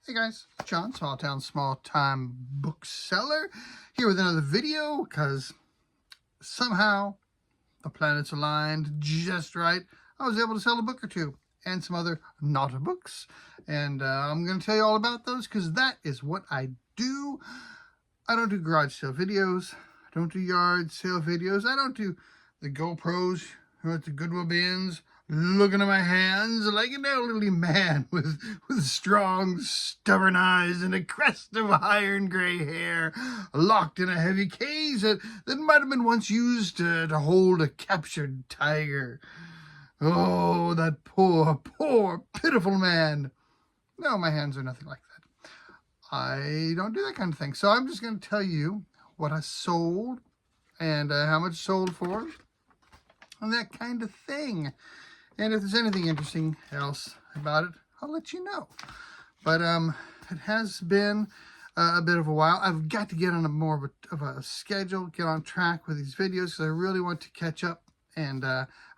Hey guys, John, small town, small time bookseller, here with another video because somehow the planets aligned just right. I was able to sell a book or two and some other not books, and I'm going to tell you all about those because that is what I do. I don't do garage sale videos. I don't do yard sale videos. I don't do the GoPros with the Goodwill bins, looking at my hands like an elderly man with strong, stubborn eyes and a crest of iron gray hair, locked in a heavy cage that might have been once used to hold a captured tiger. Oh, that poor, pitiful man. No, my hands are nothing like that. I don't do that kind of thing. So I'm just going to tell you what I sold and how much sold for and that kind of thing. And if there's anything interesting else about it, I'll let you know. But it has been a bit of a while. I've got to get on a more of a schedule, get on track with these videos because I really want to catch up and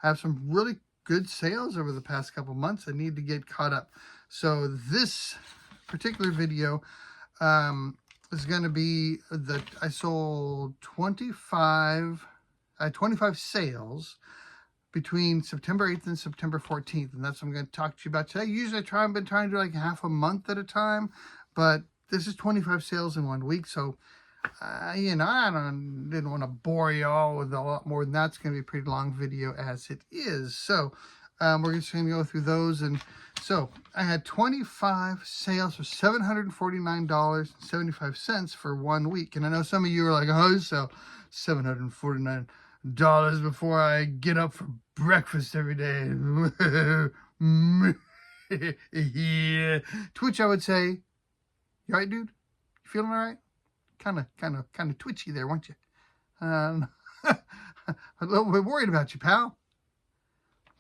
have some really good sales over the past couple months. I need to get caught up. So this particular video is going to be that I sold 25 sales between September 8th and September 14th, and that's what I'm going to talk to you about today. Usually I've been trying to do like half a month at a time, but this is 25 sales in 1 week, so you know, I didn't want to bore you all with a lot more than that. It's going to be a pretty long video as it is. So we're just going to go through those. And so I had 25 sales for $749.75 for 1 week. And I know some of you are like, oh, I sell $749 before I get up for breakfast every day. Yeah. To which I would say, you all right, dude? You feeling all right? Kind of twitchy there, weren't you? A little bit worried about you, pal.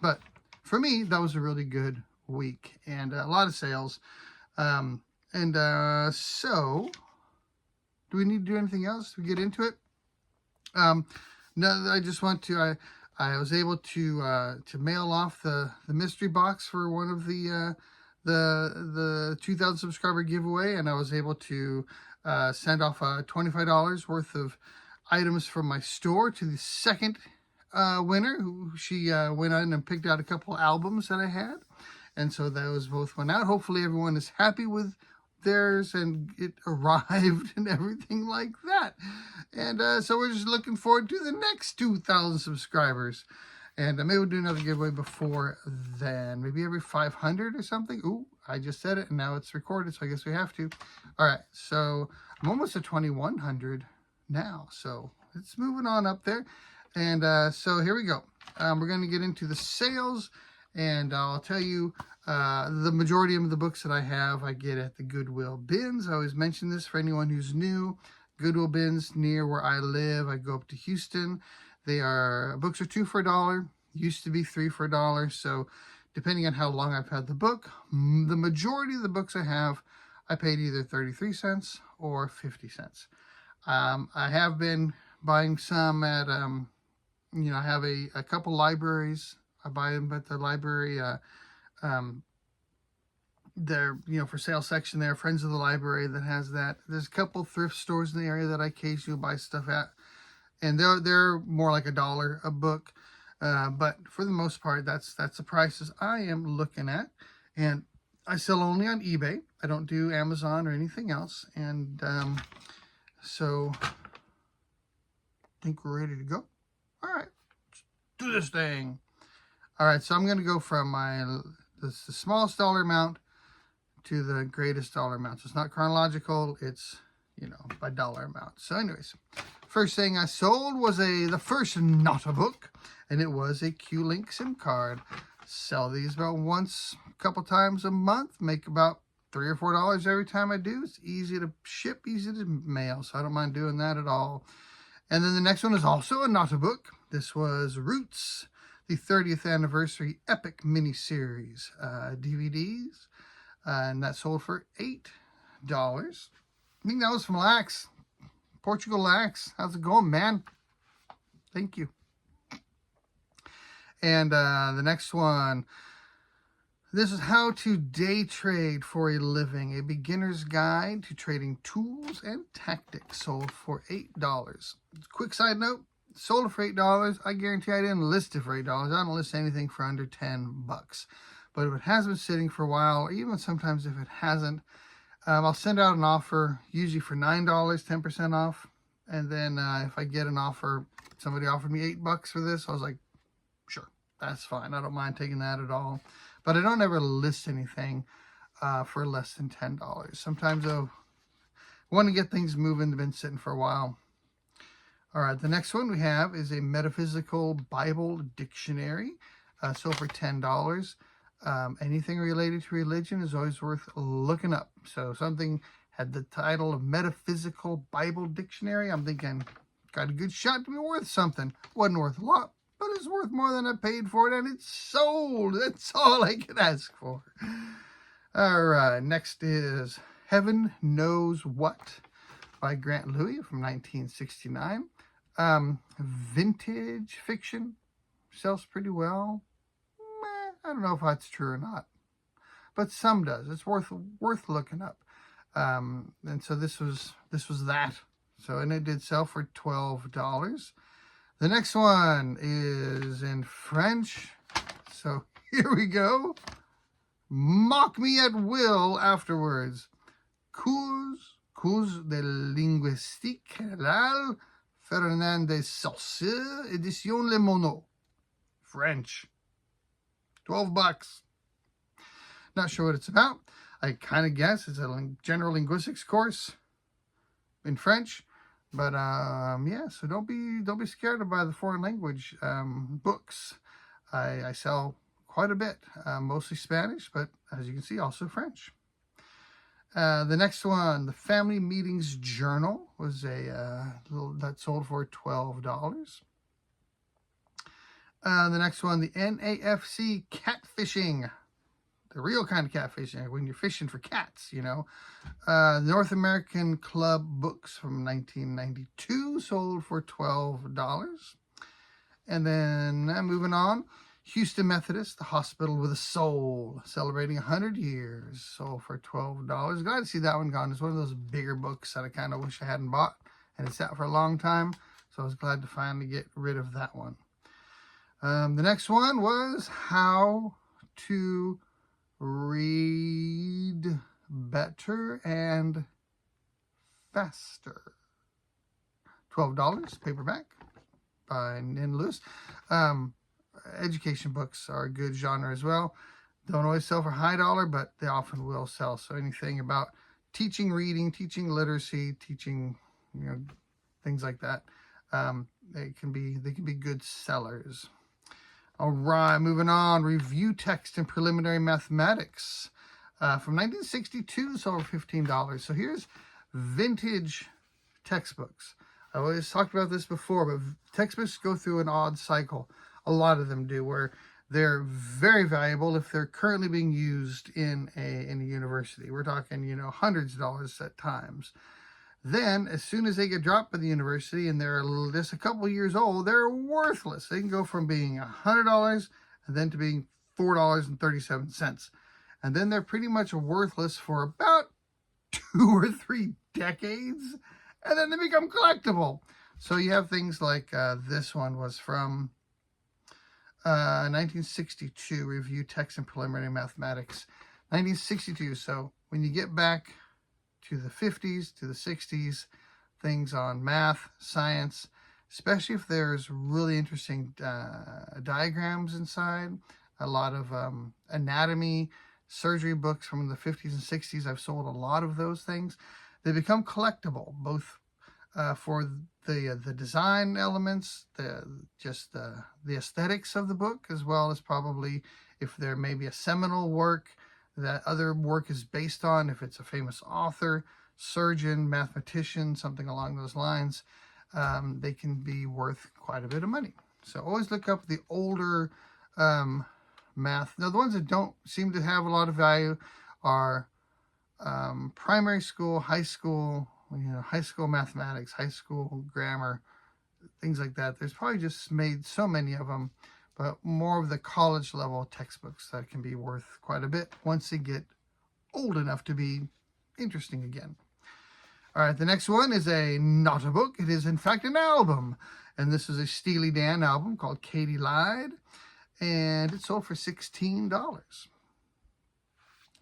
But for me, that was a really good week and a lot of sales. So, do we need to do anything else to get into it? No, I just want to. I was able to mail off the mystery box for one of the 2,000 subscriber giveaway, and I was able to send off $25 worth of items from my store to the second winner, who she went on and picked out a couple albums that I had, and so those both went out. Hopefully everyone is happy with theirs and it arrived and everything like that. And so we're just looking forward to the next 2,000 subscribers. And maybe we'll do another giveaway before then. Maybe every 500 or something. Ooh, I just said it and now it's recorded, so I guess we have to. All right, so I'm almost at 2,100 now. So it's moving on up there. And so here we go. We're going to get into the sales. And I'll tell you, the majority of the books that I have, I get at the Goodwill bins. I always mention this for anyone who's new. Goodwill bins near where I live. I go up to Houston. Books are 2 for $1. Used to be 3 for $1. So depending on how long I've had the book, the majority of the books I have, I paid either 33 cents or 50 cents. I have been buying some at, I have a couple libraries. I buy them at the library. They're, for sale section there. Friends of the Library that has that. There's a couple thrift stores in the area that I occasionally buy stuff at. And they're more like $1 a book. But for the most part, that's the prices I am looking at. And I sell only on eBay. I don't do Amazon or anything else. And so I think we're ready to go. All right, let's do this thing. All right, so I'm going to go from the smallest dollar amount to the greatest dollar amount. So it's not chronological. It's, by dollar amount. So anyways, first thing I sold was the first not a book, and it was a Q-Link SIM card. Sell these about a couple times a month. Make about $3 or $4 every time I do. It's easy to ship, easy to mail, so I don't mind doing that at all. And then the next one is also a not a book. This was Roots, the 30th anniversary epic miniseries DVDs, and that sold for $8. I think that was from Lax, Portugal Lax. How's it going, man? Thank you. And the next one, This is how to day trade for a living, a beginner's guide to trading tools and tactics, sold for $8. Quick side note, sold it for $8. I guarantee I didn't list it for $8. I don't list anything for under 10 bucks. But if it has been sitting for a while, or even sometimes if it hasn't, I'll send out an offer, usually for $9, 10% off. And then if I get an offer, somebody offered me $8 for this, I was like, sure, that's fine. I don't mind taking that at all. But I don't ever list anything for less than $10. Sometimes I want to get things moving. They've been sitting for a while. All right, the next one we have is a metaphysical Bible dictionary, sold for $10. Anything related to religion is always worth looking up. So something had the title of Metaphysical Bible Dictionary. I'm thinking, got a good shot to be worth something. Wasn't worth a lot, but it's worth more than I paid for it, and it's sold. That's all I can ask for. All right, next is Heaven Knows What by Grant Louis from 1969. Vintage fiction, sells pretty well. I don't know if that's true or not, but some does. It's worth looking up. And so this was that. So, and it did sell for $12. The next one is in French. So here we go. Mock me at will afterwards. Cours de linguistique générale, Fernand de Saussure, édition Le Monod. French. $12. Not sure what it's about. I kind of guess it's a general linguistics course in French. But yeah, so don't be scared to buy the foreign language books. I sell quite a bit, mostly Spanish, but as you can see, also French. The next one, the Family Meetings Journal, was that sold for $12. The next one, the NAFC Catfishing, the real kind of catfishing, when you're fishing for cats, you know. North American Club Books from 1992, sold for $12. And then moving on, Houston Methodist, The Hospital with a Soul, celebrating 100 years, sold for $12. Glad to see that one gone. It's one of those bigger books that I kind of wish I hadn't bought, and it's sat for a long time, so I was glad to finally get rid of that one. The next one was How to Read Better and Faster. $12, paperback by Nin Lewis. Education books are a good genre as well. Don't always sell for high dollar, but they often will sell. So anything about teaching reading, teaching literacy, teaching, you know, things like that, they can be good sellers. All right, moving on. Review Text and Preliminary Mathematics from 1962, sold for $15. So here's vintage textbooks. I always talked about this before, but textbooks go through an odd cycle. A lot of them do, where they're very valuable if they're currently being used in a university. We're talking, you know, hundreds of dollars at times. Then, as soon as they get dropped by the university and they're just a couple years old, they're worthless. They can go from being $100 and then to being $4.37. And then they're pretty much worthless for about 2 or 3 decades. And then they become collectible. So you have things like this one was from 1962, Review Text and Preliminary Mathematics. 1962, so when you get back to the 50s, to the 60s, things on math, science, especially if there's really interesting diagrams inside, a lot of anatomy, surgery books from the 50s and 60s. I've sold a lot of those things. They become collectible, both for the design elements, the aesthetics of the book, as well as probably if there may be a seminal work that other work is based on, if it's a famous author, surgeon, mathematician, something along those lines, they can be worth quite a bit of money. So always look up the older math. Now, the ones that don't seem to have a lot of value are primary school, high school, high school mathematics, high school grammar, things like that. There's probably just made so many of them, but more of the college level textbooks that can be worth quite a bit once they get old enough to be interesting again. All right, the next one is not a book. It is, in fact, an album. And this is a Steely Dan album called Katie Lied. And it sold for $16.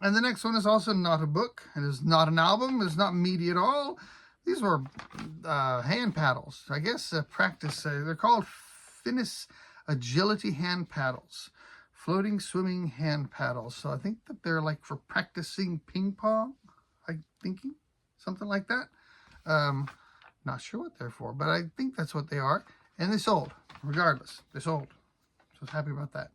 And the next one is also not a book. It is not an album. It's not meaty at all. These were hand paddles. I guess practice. They're called Finis Agility hand paddles. Floating, swimming hand paddles. So I think that they're like for practicing ping pong. I'm thinking. Something like that. Not sure what they're for, but I think that's what they are. And they sold, regardless. They sold. So I was happy about that.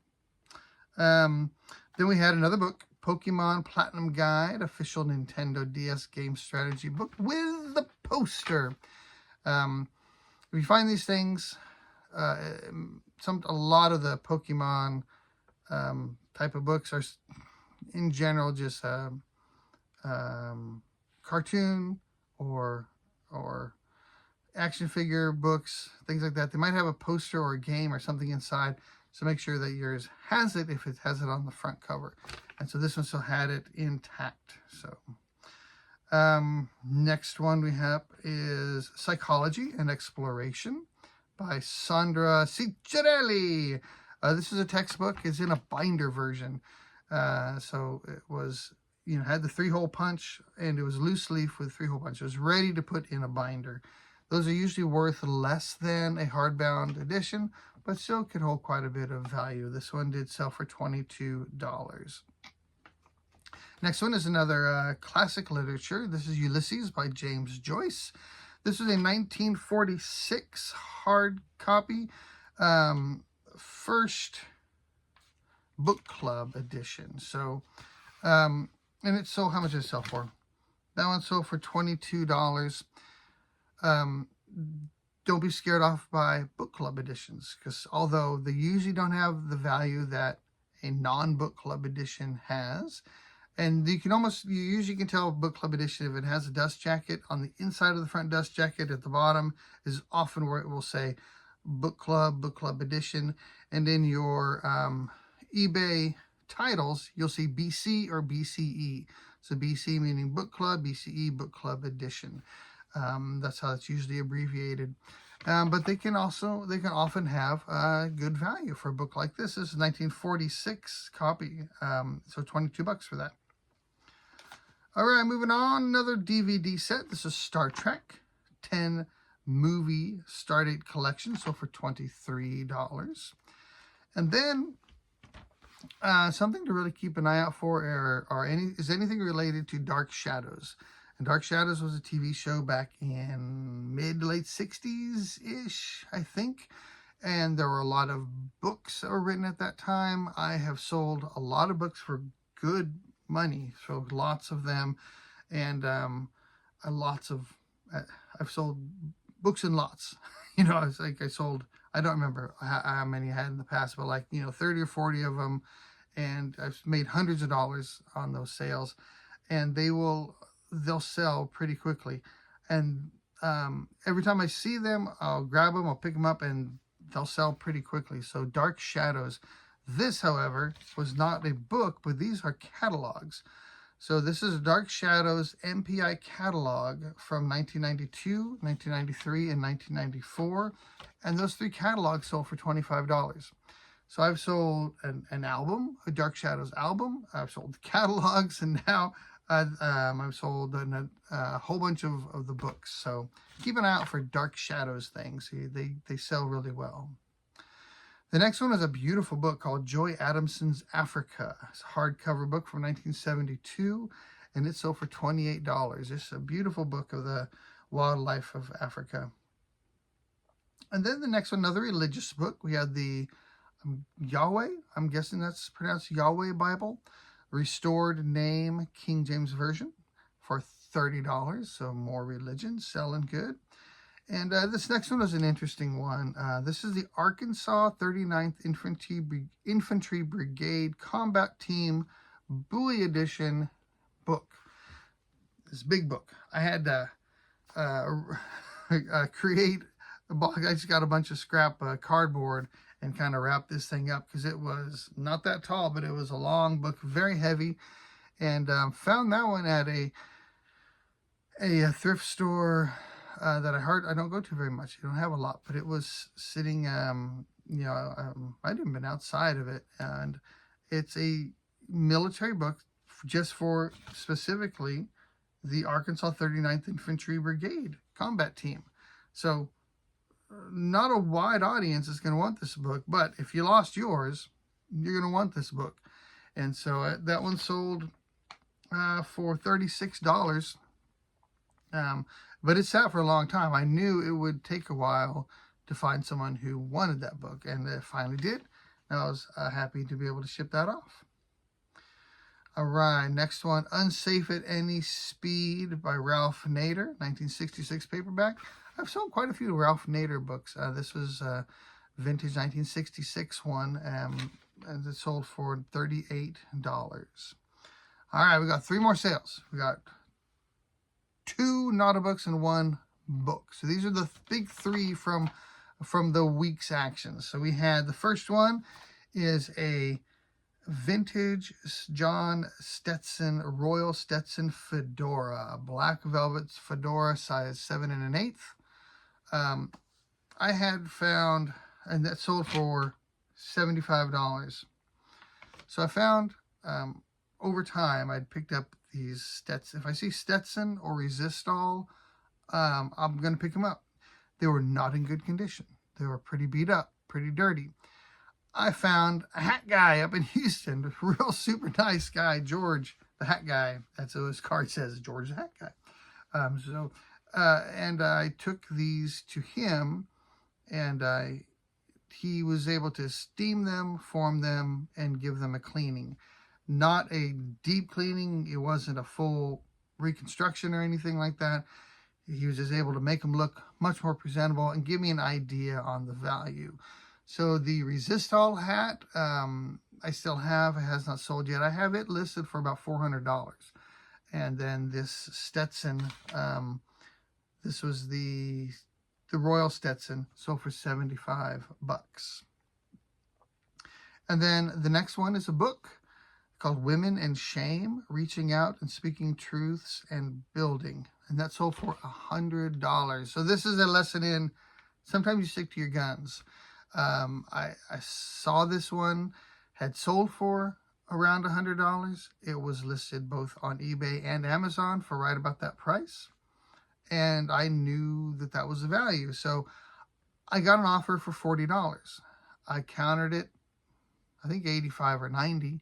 Then we had another book, Pokemon Platinum Guide, official Nintendo DS game strategy book with the poster. If you find these things, a lot of the Pokemon type of books are, in general, just cartoon or action figure books, things like that. They might have a poster or a game or something inside, so make sure that yours has it if it has it on the front cover. And so this one still had it intact. So next one we have is Psychology and Exploration by Sandra Ciccarelli. This is a textbook. It's in a binder version. So it was, had the 3-hole punch, and it was loose leaf with 3-hole punch. It was ready to put in a binder. Those are usually worth less than a hardbound edition, but still could hold quite a bit of value. This one did sell for $22. Next one is another classic literature. This is Ulysses by James Joyce. This is a 1946 hard copy, first book club edition. So, and it sold, how much did it sell for? That one sold for $22. Don't be scared off by book club editions, because although they usually don't have the value that a non-book club edition has, and you usually can tell a book club edition if it has a dust jacket. On the inside of the front dust jacket at the bottom is often where it will say book club edition, and in your eBay titles you'll see BC or BCE. So BC meaning book club, BCE book club edition. That's how it's usually abbreviated. But they can often have good value for a book like this. This is a 1946 copy, so $22 for that. All right, moving on, another DVD set. This is Star Trek 10 movie Stardate collection, so for $23. And then something to really keep an eye out for is anything related to Dark Shadows. And Dark Shadows was a TV show back in mid-late 60s-ish, I think. And there were a lot of books that were written at that time. I have sold a lot of books for good money, so lots of them. And I've sold books in lots. It's like I don't remember how many I had in the past, but 30 or 40 of them. And I've made hundreds of dollars on those sales. And they'll sell pretty quickly. And every time I see them, I'll grab them, I'll pick them up, and they'll sell pretty quickly. So Dark Shadows. This, however, was not a book, but these are catalogs. So this is Dark Shadows MPI catalog from 1992, 1993, and 1994. And those 3 catalogs sold for $25. So I've sold an album, a Dark Shadows album. I've sold catalogs, and now I've sold a whole bunch of the books. So keep an eye out for Dark Shadows things. They sell really well. The next one is a beautiful book called Joy Adamson's Africa. It's a hardcover book from 1972, and it sold for $28. It's a beautiful book of the wildlife of Africa. And then the next one, another religious book. We had the Yahweh, I'm guessing that's pronounced Yahweh Bible, Restored Name King James Version for $30. So more religion, selling good. And this next one is an interesting one. This is the Arkansas 39th Infantry Brigade Combat Team Bowie Edition book. This big book. I had to create a box. I just got a bunch of scrap cardboard and kind of wrap this thing up, because it was not that tall, but it was a long book, very heavy. And found that one at a thrift store that I don't go to very much. I don't have a lot, but it was sitting, I'd even been outside of it, and it's a military book just for specifically the Arkansas 39th Infantry Brigade combat team. So not a wide audience is going to want this book, but if you lost yours, you're going to want this book. And so that one sold for $36. But it sat for a long time. I knew it would take a while to find someone who wanted that book, and it finally did. And I was happy to be able to ship that off. All right, next one, Unsafe at Any Speed by Ralph Nader, 1966 paperback. I've sold quite a few Ralph Nader books. This was a vintage 1966 one, and it sold for $38. All right, we got 3 more sales. We got 2 Naughty books and 1 book. So these are the big 3 from the week's actions. So we had, the first one is a vintage John Stetson Royal Stetson fedora, black velvet fedora, size 7 1/8. I had found, and that sold for $75. So I found over time I'd picked up these Stetson. If I see Stetson or Resistol, I'm going to pick them up. They were not in good condition. They were pretty beat up, pretty dirty. I found a hat guy up in Houston, a real super nice guy, George, the hat guy. That's what his card says, George the hat guy. And I took these to him, and he was able to steam them, form them, and give them a cleaning. Not a deep cleaning. It wasn't a full reconstruction or anything like that. He was just able to make them look much more presentable and give me an idea on the value. So the Resistol hat, I still have. It has not sold yet. I have it listed for about $400. And then this Stetson, this was the Royal Stetson, sold for $75. And then the next one is a book called Women and Shame, Reaching Out and Speaking Truths and Building. And that sold for $100. So this is a lesson in sometimes you stick to your guns. I saw this one had sold for around $100. It was listed both on eBay and Amazon for right about that price. And I knew that that was the value. So I got an offer for $40. I countered it, I think 85 or 90.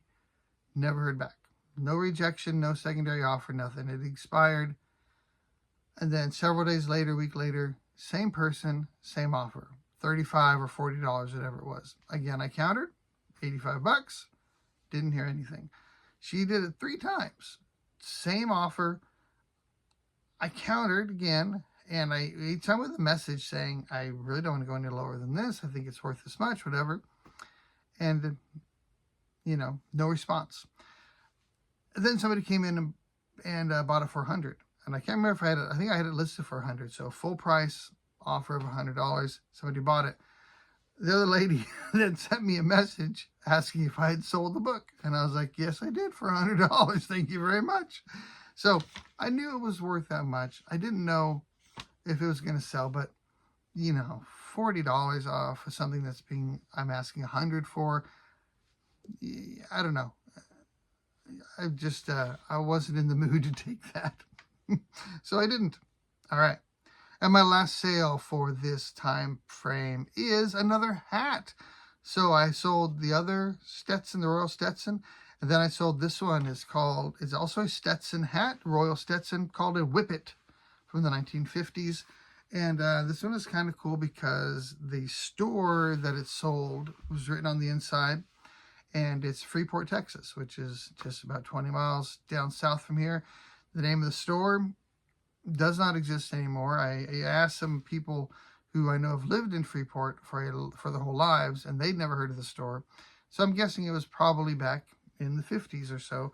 Never heard back. No rejection, no secondary offer, nothing. It expired. And then several days later, a week later, same person, same offer. $35 or $40, whatever it was. Again, I countered, $85. Didn't hear anything. She did it 3 times. Same offer. I countered again, and each time with a message saying, I really don't want to go any lower than this. I think it's worth this much, whatever. And, no response. And then somebody came in and bought it for $100. And I can't remember if I think I had it listed for $100. So full price offer of $100. Somebody bought it. The other lady then sent me a message asking if I had sold the book. And I was like, yes, I did for $100. Thank you very much. So I knew it was worth that much. I didn't know if it was going to sell, but $40 off of something I'm asking $100 for. I don't know. I wasn't in the mood to take that. So I didn't. All right. And my last sale for this time frame is another hat. So I sold the other Stetson, the Royal Stetson, and then I sold this one. It's also a Stetson hat, Royal Stetson, called a Whippet from the 1950s. And this one is kind of cool because the store that it sold was written on the inside, and it's Freeport, Texas, which is just about 20 miles down south from here. The name of the store does not exist anymore. I asked some people who I know have lived in Freeport for their whole lives, and they'd never heard of the store. So I'm guessing it was probably back in the 50s or so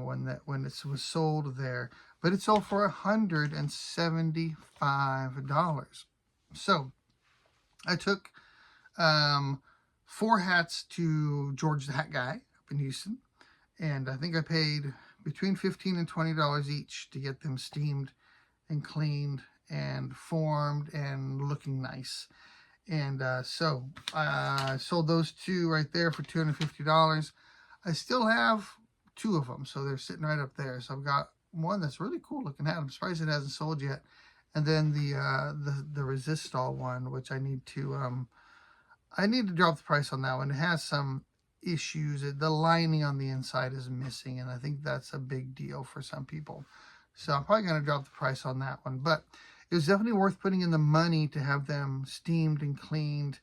when it was sold there. But it sold for $175. So I took 4 hats to George the Hat Guy up in Houston. And I think I paid between $15 and $20 each to get them steamed and cleaned and formed and looking nice. And so I sold those 2 right there for $250. I still have 2 of them, so they're sitting right up there. So I've got one that's really cool looking hat. I'm surprised it hasn't sold yet. And then the Resistol one, which I need to drop the price on that one. It has some issues. The lining on the inside is missing, and I think that's a big deal for some people. So I'm probably going to drop the price on that one. But it was definitely worth putting in the money to have them steamed and cleaned,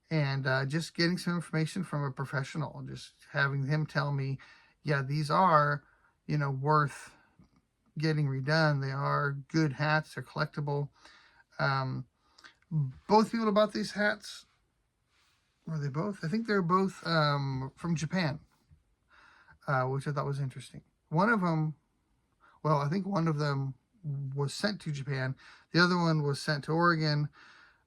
and just getting some information from a professional. Just having him tell me, yeah, these are, worth getting redone. They are good hats. They're collectible. Both people about these hats, were they both? I think they're both from Japan, which I thought was interesting. One of them, well, I think one of them was sent to Japan. The other one was sent to Oregon,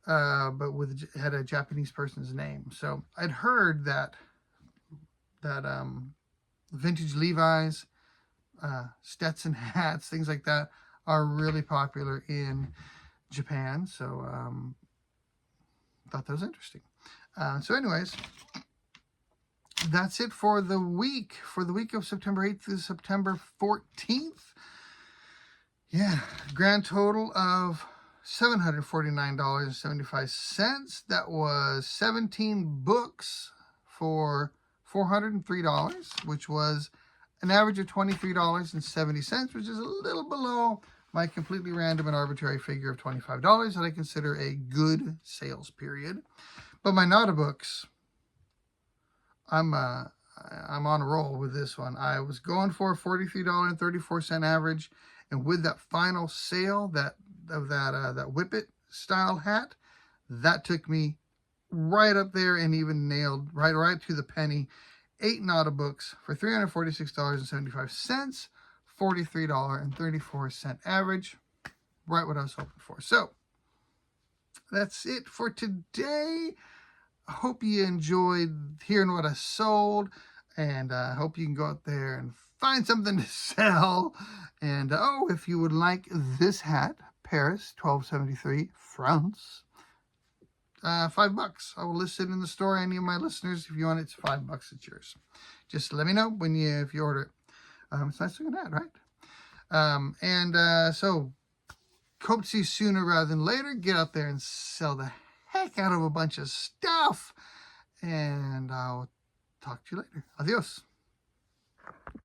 but had a Japanese person's name. So I'd heard that vintage Levi's, Stetson hats, things like that are really popular in Japan. So thought that was interesting. So anyways, that's it for the week. For the week of September 8th to September 14th. Yeah, grand total of $749.75. That was 17 books for $403, which was an average of $23.70, which is a little below my completely random and arbitrary figure of $25 that I consider a good sales period. But my Nada books, I'm on a roll with this one. I was going for a $43.34 average, and with that final sale that Whippet style hat, that took me right up there and even nailed right to the penny. 8 Nada books for $346.75, $43.34 average, right what I was hoping for. So that's it for today. I hope you enjoyed hearing what I sold, and I hope you can go out there and find something to sell. And if you would like this hat, Paris 1273 France, $5. I will list it in the store. Any of my listeners, if you want it, it's $5. It's yours. Just let me know if you order it. It's a nice looking hat, right? So hope to see you sooner rather than later. Get out there and sell the heck out of a bunch of stuff. And I'll talk to you later. Adios.